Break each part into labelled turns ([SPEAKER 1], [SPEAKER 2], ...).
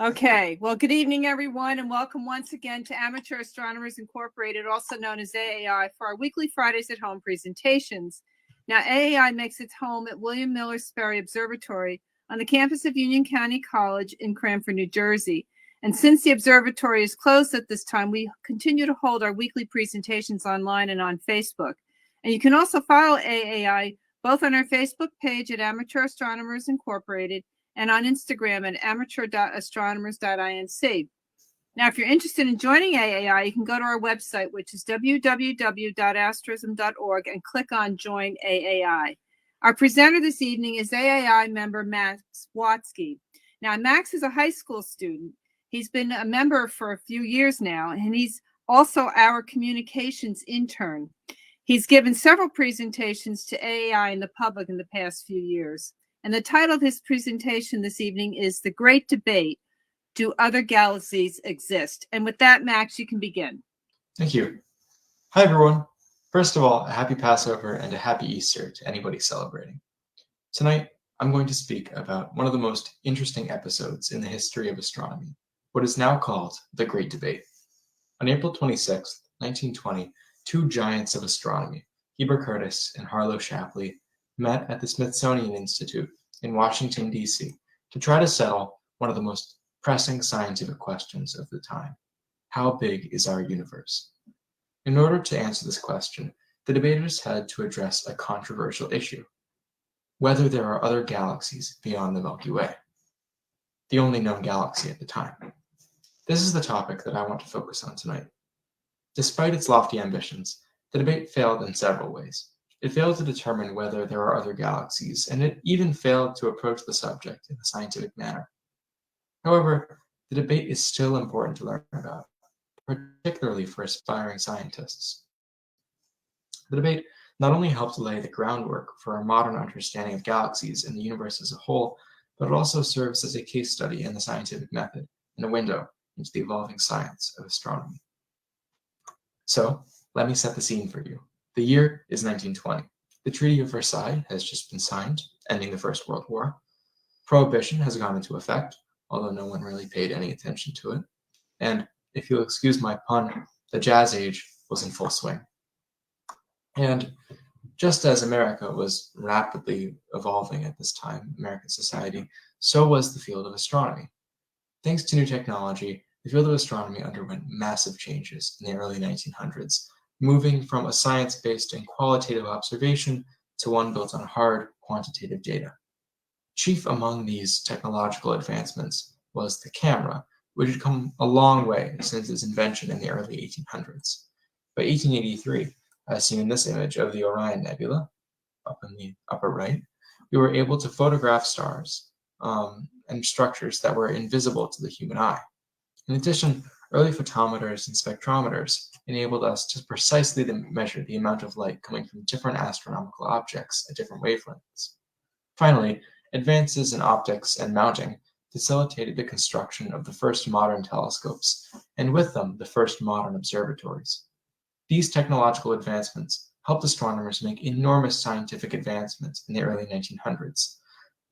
[SPEAKER 1] Okay, well, good evening, everyone, and welcome once again to Amateur Astronomers Incorporated, also known as AAI, for our weekly Fridays at Home presentations. Now, AAI makes its home at William Miller Sperry Observatory on the campus of Union County College in Cranford, New Jersey. And since the observatory is closed at this time, we continue to hold our weekly presentations online and on Facebook. And you can also follow AAI both on our Facebook page at Amateur Astronomers Incorporated and on Instagram at amateur.astronomers.inc. Now, if you're interested in joining AAI, you can go to our website, which is www.asterism.org, and click on Join AAI. Our presenter this evening is AAI member Max Watsky. Now, Max is a high school student. He's been a member for a few years now, and he's also our communications intern. He's given several presentations to AAI and the public in the past few years. And the title of his presentation this evening is The Great Debate, Do Other Galaxies Exist? And with that, Max, you can begin.
[SPEAKER 2] Thank you. Hi, everyone. First of all, a happy Passover and a happy Easter to anybody celebrating. Tonight, I'm going to speak about one of the most interesting episodes in the history of astronomy, what is now called the Great Debate. On April 26, 1920, two giants of astronomy, Heber Curtis and Harlow Shapley, met at the Smithsonian Institute in Washington, D.C. to try to settle one of the most pressing scientific questions of the time. How big is our universe? In order to answer this question, the debaters had to address a controversial issue: whether there are other galaxies beyond the Milky Way, the only known galaxy at the time. This is the topic that I want to focus on tonight. Despite its lofty ambitions, the debate failed in several ways. It failed to determine whether there are other galaxies, and it even failed to approach the subject in a scientific manner. However, the debate is still important to learn about, particularly for aspiring scientists. The debate not only helped lay the groundwork for a modern understanding of galaxies and the universe as a whole, but it also serves as a case study in the scientific method and a window into the evolving science of astronomy. So, let me set the scene for you. The year is 1920. The Treaty of Versailles has just been signed, ending the First World War. Prohibition has gone into effect, although no one really paid any attention to it. And, if you'll excuse my pun, the Jazz Age was in full swing. And just as America was rapidly evolving at this time, American society, so was the field of astronomy. Thanks to new technology, the field of astronomy underwent massive changes in the early 1900s, moving from a science-based and qualitative observation to one built on hard, quantitative data. Chief among these technological advancements was the camera, which had come a long way since its invention in the early 1800s. By 1883, as seen in this image of the Orion Nebula, up in the upper right, we were able to photograph stars and structures that were invisible to the human eye. In addition, early photometers and spectrometers enabled us to precisely measure the amount of light coming from different astronomical objects at different wavelengths. Finally, advances in optics and mounting facilitated the construction of the first modern telescopes, and with them, the first modern observatories. These technological advancements helped astronomers make enormous scientific advancements in the early 1900s,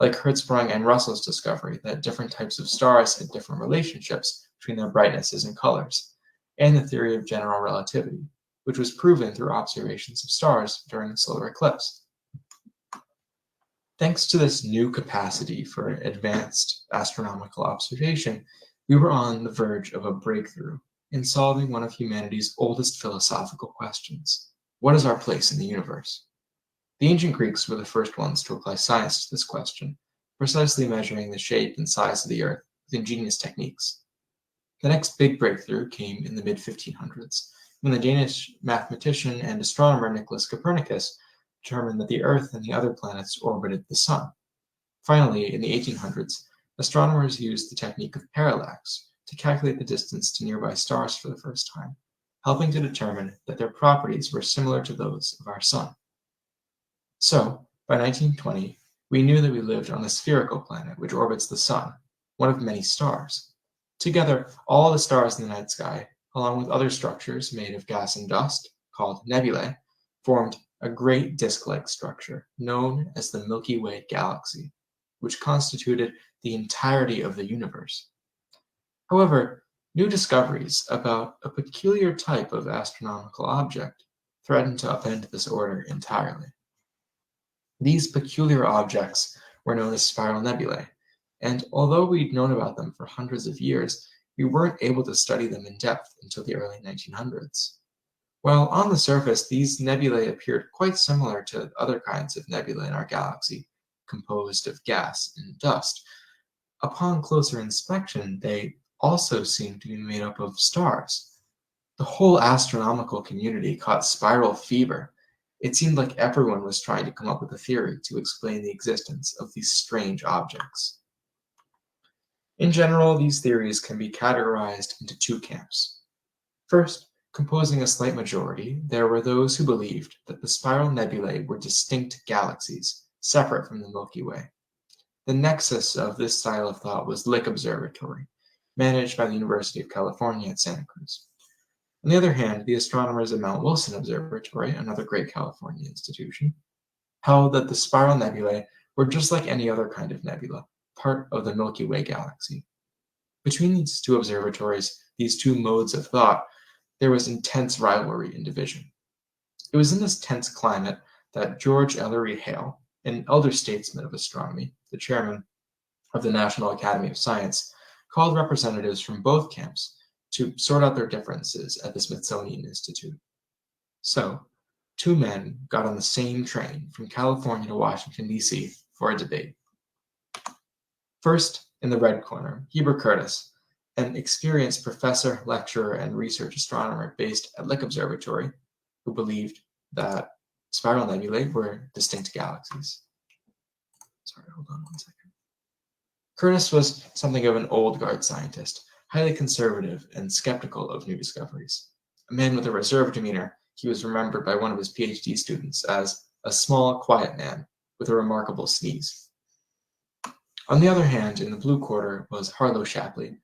[SPEAKER 2] like Hertzsprung and Russell's discovery that different types of stars had different relationships between their brightnesses and colors, and the theory of general relativity, which was proven through observations of stars during a solar eclipse. Thanks to this new capacity for advanced astronomical observation, we were on the verge of a breakthrough in solving one of humanity's oldest philosophical questions: what is our place in the universe? The ancient Greeks were the first ones to apply science to this question, precisely measuring the shape and size of the Earth with ingenious techniques. The next big breakthrough came in the mid-1500s, when the Danish mathematician and astronomer Nicholas Copernicus determined that the Earth and the other planets orbited the Sun. Finally, in the 1800s, astronomers used the technique of parallax to calculate the distance to nearby stars for the first time, helping to determine that their properties were similar to those of our Sun. So, by 1920, we knew that we lived on a spherical planet which orbits the Sun, one of many stars. Together, all the stars in the night sky, along with other structures made of gas and dust, called nebulae, formed a great disk-like structure known as the Milky Way galaxy, which constituted the entirety of the universe. However, new discoveries about a peculiar type of astronomical object threatened to upend this order entirely. These peculiar objects were known as spiral nebulae, and although we'd known about them for hundreds of years, we weren't able to study them in depth until the early 1900s. While on the surface, these nebulae appeared quite similar to other kinds of nebulae in our galaxy, composed of gas and dust. Upon closer inspection, they also seemed to be made up of stars. The whole astronomical community caught spiral fever. It seemed like everyone was trying to come up with a theory to explain the existence of these strange objects. In general, these theories can be categorized into two camps. First, composing a slight majority, there were those who believed that the spiral nebulae were distinct galaxies, separate from the Milky Way. The nexus of this style of thought was Lick Observatory, managed by the University of California at Santa Cruz. On the other hand, the astronomers at Mount Wilson Observatory, another great California institution, held that the spiral nebulae were just like any other kind of nebula, part of the Milky Way galaxy. Between these two observatories, these two modes of thought, there was intense rivalry and division. It was in this tense climate that George Ellery Hale, an elder statesman of astronomy, the chairman of the National Academy of Science, called representatives from both camps to sort out their differences at the Smithsonian Institute. So, two men got on the same train from California to Washington, D.C. for a debate. First, in the red corner, Heber Curtis, an experienced professor, lecturer, and research astronomer based at Lick Observatory, who believed that spiral nebulae were distinct galaxies. Sorry, hold on one second. Curtis was something of an old guard scientist, highly conservative and skeptical of new discoveries. A man with a reserved demeanor, he was remembered by one of his PhD students as a small, quiet man with a remarkable sneeze. On the other hand, in the blue quarter was Harlow Shapley,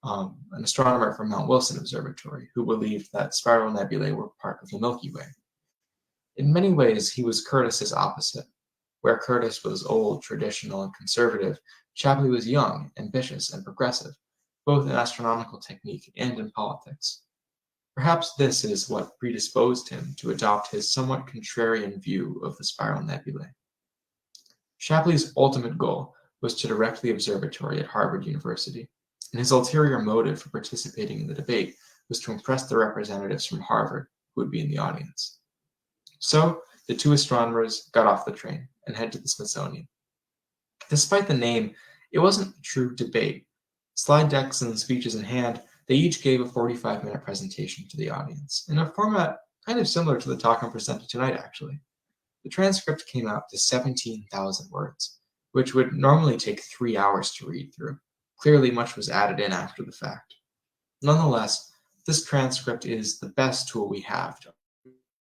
[SPEAKER 2] an astronomer from Mount Wilson Observatory, who believed that spiral nebulae were part of the Milky Way. In many ways, he was Curtis's opposite. Where Curtis was old, traditional, and conservative, Shapley was young, ambitious, and progressive, both in astronomical technique and in politics. Perhaps this is what predisposed him to adopt his somewhat contrarian view of the spiral nebulae. Shapley's ultimate goal was to direct the observatory at Harvard University, and his ulterior motive for participating in the debate was to impress the representatives from Harvard who would be in the audience. So, the two astronomers got off the train and headed to the Smithsonian. Despite the name, it wasn't a true debate. Slide decks and speeches in hand, they each gave a 45-minute presentation to the audience, in a format kind of similar to the talk I'm presenting tonight, actually. The transcript came out to 17,000 words, which would normally take 3 hours to read through. Clearly, much was added in after the fact. Nonetheless, this transcript is the best tool we have to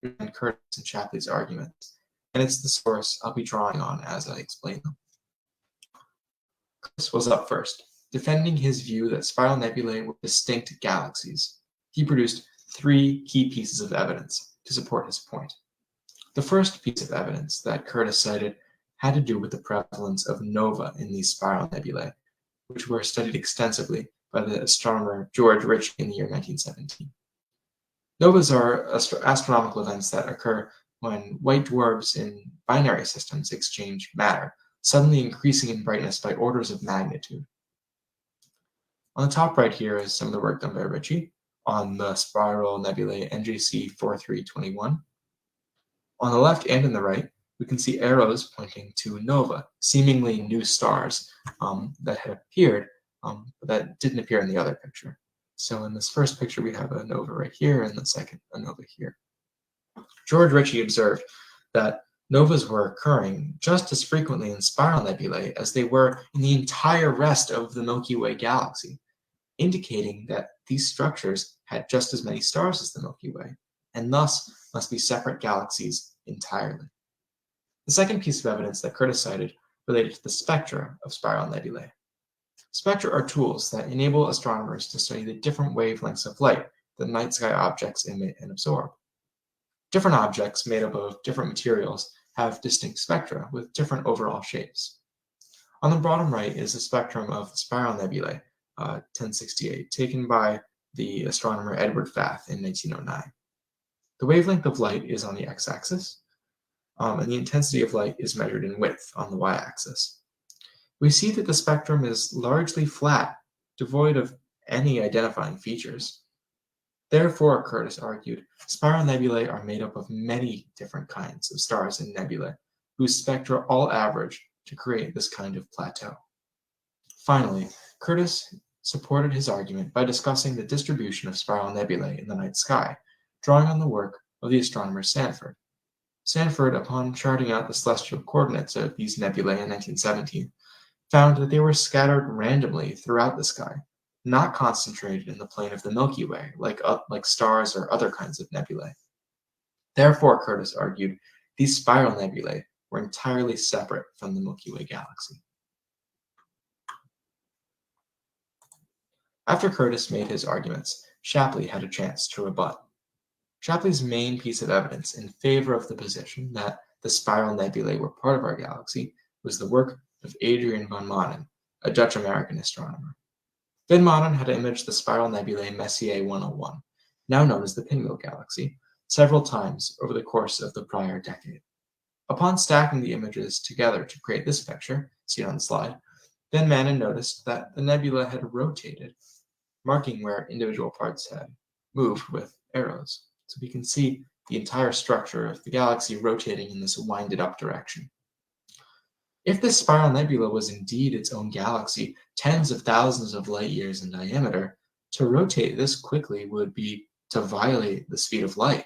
[SPEAKER 2] understand Curtis and Shapley's arguments, and it's the source I'll be drawing on as I explain them. Curtis was up first, defending his view that spiral nebulae were distinct galaxies. He produced 3 key pieces of evidence to support his point. The first piece of evidence that Curtis cited had to do with the prevalence of nova in these spiral nebulae, which were studied extensively by the astronomer George Ritchie in the year 1917. Novas are astronomical events that occur when white dwarfs in binary systems exchange matter, suddenly increasing in brightness by orders of magnitude. On the top right here is some of the work done by Ritchie on the spiral nebulae NGC 4321. On the left and in the right, we can see arrows pointing to nova, seemingly new stars that had appeared, but that didn't appear in the other picture. So in this first picture, we have a nova right here, and the second, a nova here. George Ritchie observed that novas were occurring just as frequently in spiral nebulae as they were in the entire rest of the Milky Way galaxy, indicating that these structures had just as many stars as the Milky Way, and thus must be separate galaxies entirely. The second piece of evidence that Curtis cited related to the spectra of spiral nebulae. Spectra are tools that enable astronomers to study the different wavelengths of light that night sky objects emit and absorb. Different objects made up of different materials have distinct spectra with different overall shapes. On the bottom right is a spectrum of spiral nebulae 1068, taken by the astronomer Edward Fath in 1909. The wavelength of light is on the x-axis, and the intensity of light is measured in width on the y-axis. We see that the spectrum is largely flat, devoid of any identifying features. Therefore, Curtis argued, spiral nebulae are made up of many different kinds of stars and nebulae, whose spectra all average to create this kind of plateau. Finally, Curtis supported his argument by discussing the distribution of spiral nebulae in the night sky, drawing on the work of the astronomer Sanford. Sanford, upon charting out the celestial coordinates of these nebulae in 1917, found that they were scattered randomly throughout the sky, not concentrated in the plane of the Milky Way, like stars or other kinds of nebulae. Therefore, Curtis argued, these spiral nebulae were entirely separate from the Milky Way galaxy. After Curtis made his arguments, Shapley had a chance to rebut. Shapley's main piece of evidence in favor of the position that the spiral nebulae were part of our galaxy was the work of Adrian van Manen, a Dutch-American astronomer. Van Manen had imaged the spiral nebulae Messier 101, now known as the Pinwheel Galaxy, several times over the course of the prior decade. Upon stacking the images together to create this picture, seen on the slide, Van Manen noticed that the nebula had rotated, marking where individual parts had moved with arrows. So we can see the entire structure of the galaxy rotating in this winded-up direction. If this spiral nebula was indeed its own galaxy, tens of thousands of light years in diameter, to rotate this quickly would be to violate the speed of light.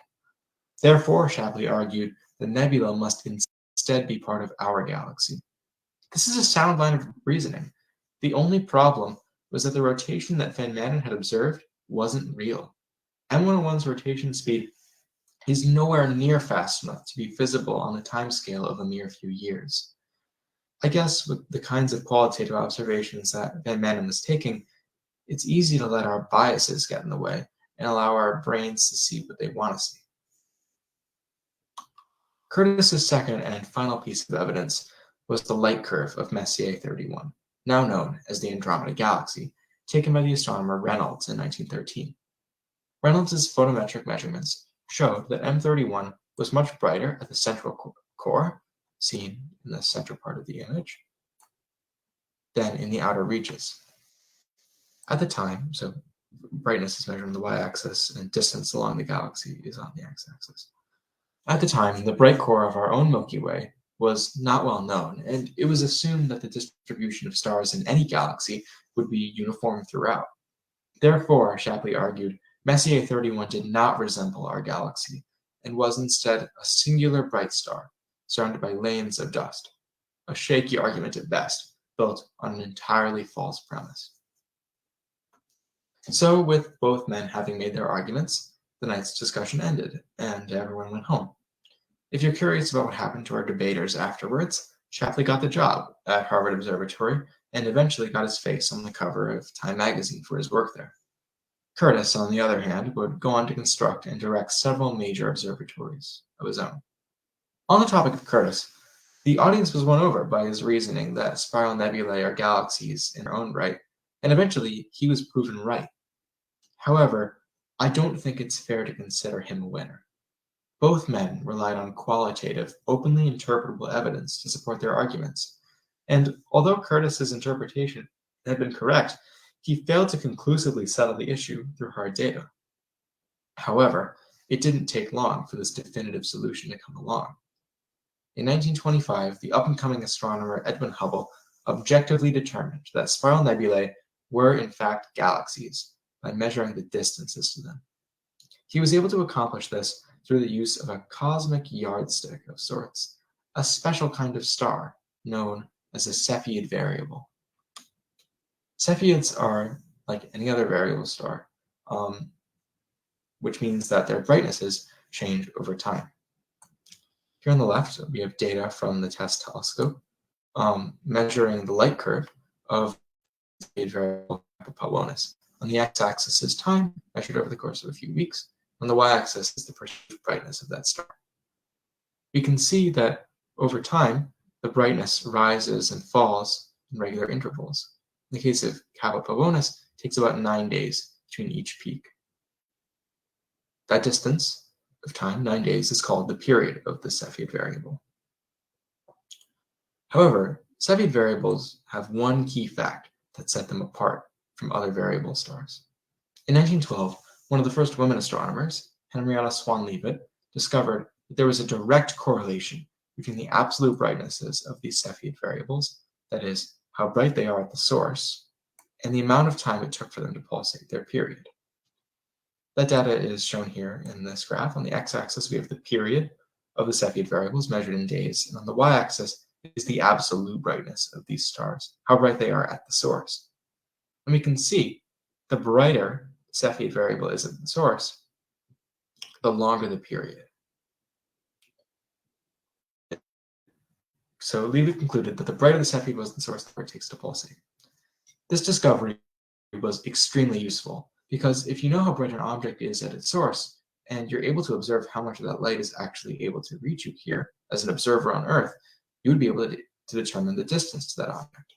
[SPEAKER 2] Therefore, Shapley argued, the nebula must instead be part of our galaxy. This is a sound line of reasoning. The only problem was that the rotation that Van Manen had observed wasn't real. M101's rotation speed is nowhere near fast enough to be visible on the timescale of a mere few years. I guess with the kinds of qualitative observations that Van Manen was taking, it's easy to let our biases get in the way and allow our brains to see what they want to see. Curtis's second and final piece of evidence was the light curve of Messier 31, now known as the Andromeda Galaxy, taken by the astronomer Reynolds in 1913. Reynolds' photometric measurements showed that M31 was much brighter at the central core, seen in the center part of the image, than in the outer reaches. At the time, so brightness is measured on the y-axis and distance along the galaxy is on the x-axis. At the time, the bright core of our own Milky Way was not well known, and it was assumed that the distribution of stars in any galaxy would be uniform throughout. Therefore, Shapley argued, Messier 31 did not resemble our galaxy, and was instead a singular bright star, surrounded by lanes of dust. A shaky argument at best, built on an entirely false premise. So, with both men having made their arguments, the night's discussion ended, and everyone went home. If you're curious about what happened to our debaters afterwards, Shapley got the job at Harvard Observatory and eventually got his face on the cover of Time magazine for his work there. Curtis, on the other hand, would go on to construct and direct several major observatories of his own. On the topic of Curtis, the audience was won over by his reasoning that spiral nebulae are galaxies in their own right, and eventually he was proven right. However, I don't think it's fair to consider him a winner. Both men relied on qualitative, openly interpretable evidence to support their arguments, and although Curtis's interpretation had been correct, he failed to conclusively settle the issue through hard data. However, it didn't take long for this definitive solution to come along. In 1925, the up-and-coming astronomer Edwin Hubble objectively determined that spiral nebulae were in fact galaxies by measuring the distances to them. He was able to accomplish this through the use of a cosmic yardstick of sorts, a special kind of star known as a Cepheid variable. Cepheids are like any other variable star, which means that their brightnesses change over time. Here on the left, we have data from the TESS telescope measuring the light curve of the Cepheid variable Paulownis. On the x-axis is time, measured over the course of a few weeks. On the y-axis is the perceived brightness of that star. We can see that over time, the brightness rises and falls in regular intervals. In the case of Kappa Pavonis, it takes about 9 days between each peak. That distance of time, 9 days, is called the period of the Cepheid variable. However, Cepheid variables have one key fact that set them apart from other variable stars. In 1912, one of the first women astronomers, Henrietta Swan-Leavitt, discovered that there was a direct correlation between the absolute brightnesses of these Cepheid variables, that is, how bright they are at the source, and the amount of time it took for them to pulsate their period. That data is shown here in this graph. On the x-axis, we have the period of the Cepheid variables measured in days, and on the y-axis is the absolute brightness of these stars, how bright they are at the source. And we can see the brighter Cepheid variable is at the source, the longer the period. So Leavitt concluded that the brighter the Cepheid was at the source, the longer it takes to pulsate. This discovery was extremely useful, because if you know how bright an object is at its source, and you're able to observe how much of that light is actually able to reach you here as an observer on Earth, you would be able to determine the distance to that object.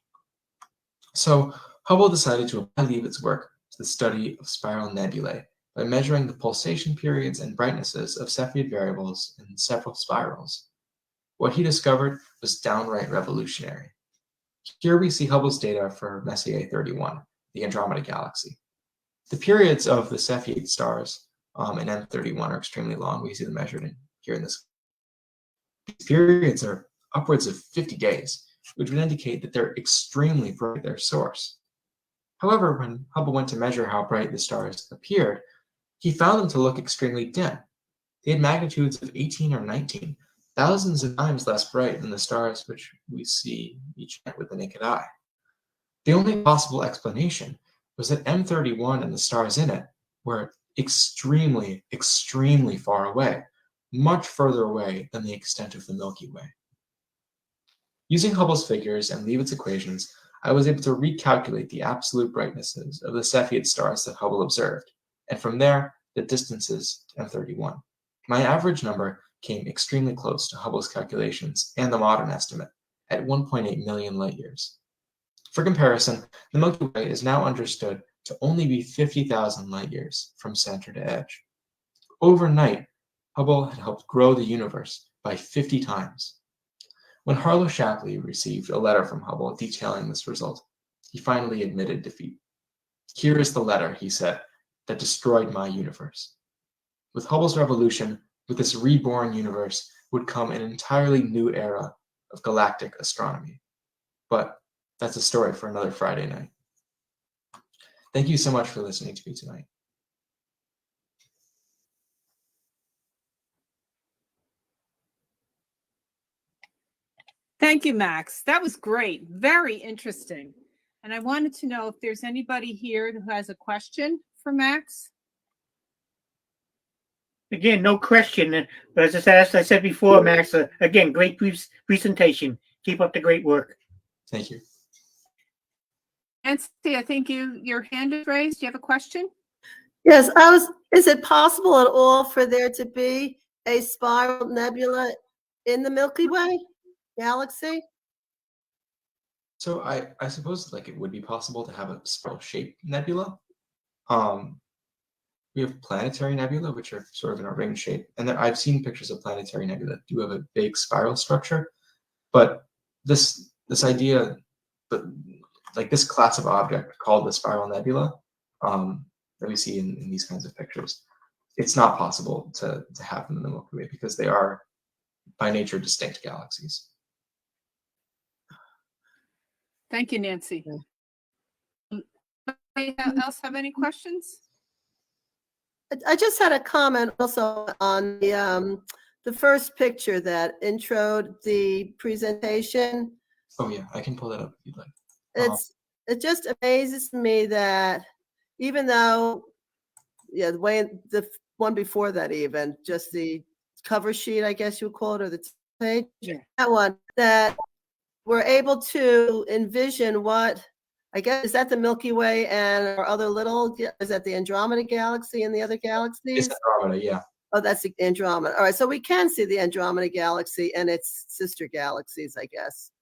[SPEAKER 2] So Hubble decided to apply Leavitt's work to the study of spiral nebulae by measuring the pulsation periods and brightnesses of Cepheid variables in several spirals. What he discovered was downright revolutionary. Here we see Hubble's data for Messier 31, the Andromeda Galaxy. The periods of the Cepheid stars in M31 are extremely long. We see them measured here in this. These periods are upwards of 50 days, which would indicate that they're extremely bright at their source. However, when Hubble went to measure how bright the stars appeared, he found them to look extremely dim. They had magnitudes of 18 or 19, thousands of times less bright than the stars which we see each night with the naked eye. The only possible explanation was that M31 and the stars in it were extremely, extremely far away, much further away than the extent of the Milky Way. Using Hubble's figures and Leavitt's equations, I was able to recalculate the absolute brightnesses of the Cepheid stars that Hubble observed, and from there, the distances to M31. My average number came extremely close to Hubble's calculations and the modern estimate at 1.8 million light-years. For comparison, the Milky Way is now understood to only be 50,000 light-years from center to edge. Overnight, Hubble had helped grow the universe by 50 times. When Harlow Shapley received a letter from Hubble detailing this result, he finally admitted defeat. "Here is the letter," he said, "that destroyed my universe." With Hubble's revolution, with this reborn universe, would come an entirely new era of galactic astronomy. But that's a story for another Friday night. Thank you so much for listening to me tonight.
[SPEAKER 1] Thank you, Max. That was great. Very interesting. And I wanted to know if there's anybody here who has a question for Max.
[SPEAKER 3] Again, no question. But as I said before, Max, again, great presentation. Keep up the great work.
[SPEAKER 2] Thank you.
[SPEAKER 1] Nancy, I think your hand is raised. Do you have a question?
[SPEAKER 4] Yes, is it possible at all for there to be a spiral nebula in the Milky Way galaxy?
[SPEAKER 2] So I suppose it would be possible to have a spiral-shaped nebula. We have planetary nebula, which are sort of in a ring shape, and I've seen pictures of planetary nebula that do have a big spiral structure. But this idea, this class of object called the spiral nebula, that we see in these kinds of pictures, it's not possible to have them in the Milky Way because they are by nature distinct galaxies.
[SPEAKER 1] Thank you, Nancy. Anybody else have any questions?
[SPEAKER 4] I just had a comment also on the first picture that introed the presentation.
[SPEAKER 2] Oh yeah, I can pull that up if you'd like.
[SPEAKER 4] It just amazes me that even though, the way the one before that, even just the cover sheet, I guess you would call it, or the page, that one, that we're able to envision what, I guess, is that the Milky Way and our other is that the Andromeda Galaxy and the other galaxies?
[SPEAKER 2] It's Andromeda, yeah.
[SPEAKER 4] Oh, that's the Andromeda. All right, so we can see the Andromeda Galaxy and its sister galaxies, I guess.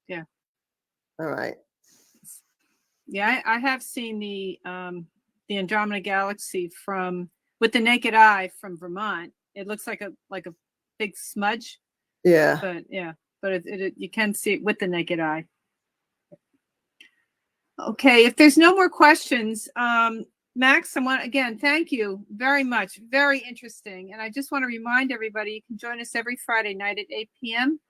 [SPEAKER 1] Yeah.
[SPEAKER 4] All right.
[SPEAKER 1] Yeah, I have seen the Andromeda Galaxy with the naked eye from Vermont. It looks like a big smudge,
[SPEAKER 4] Yeah.
[SPEAKER 1] but you can see it with the naked eye. Okay, if there's no more questions, Max, I want again thank you very much. Very interesting, and I just want to remind everybody you can join us every Friday night at 8 p.m.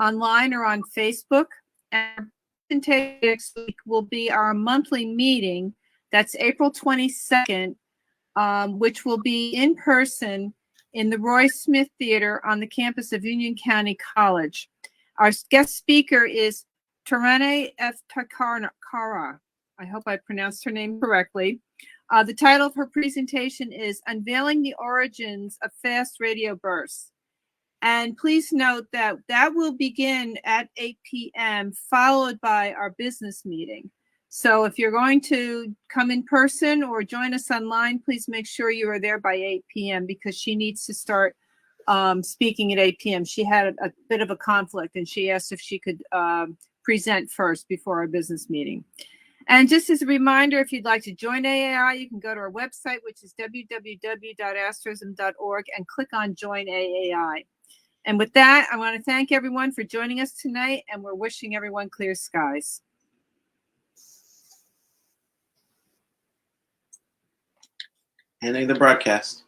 [SPEAKER 1] online or on Facebook. And next week will be our monthly meeting. That's April 22nd, which will be in person in the Roy Smith Theater on the campus of Union County College. Our guest speaker is Tarane F. Takara. I hope I pronounced her name correctly. The title of her presentation is Unveiling the Origins of Fast Radio Bursts. And please note that will begin at 8 p.m., followed by our business meeting. So if you're going to come in person or join us online, please make sure you are there by 8 p.m. because she needs to start speaking at 8 p.m. She had a bit of a conflict and she asked if she could present first before our business meeting. And just as a reminder, if you'd like to join AAI, you can go to our website, which is www.asterism.org, and click on Join AAI. And with that, I want to thank everyone for joining us tonight, and we're wishing everyone clear skies.
[SPEAKER 5] Ending the broadcast.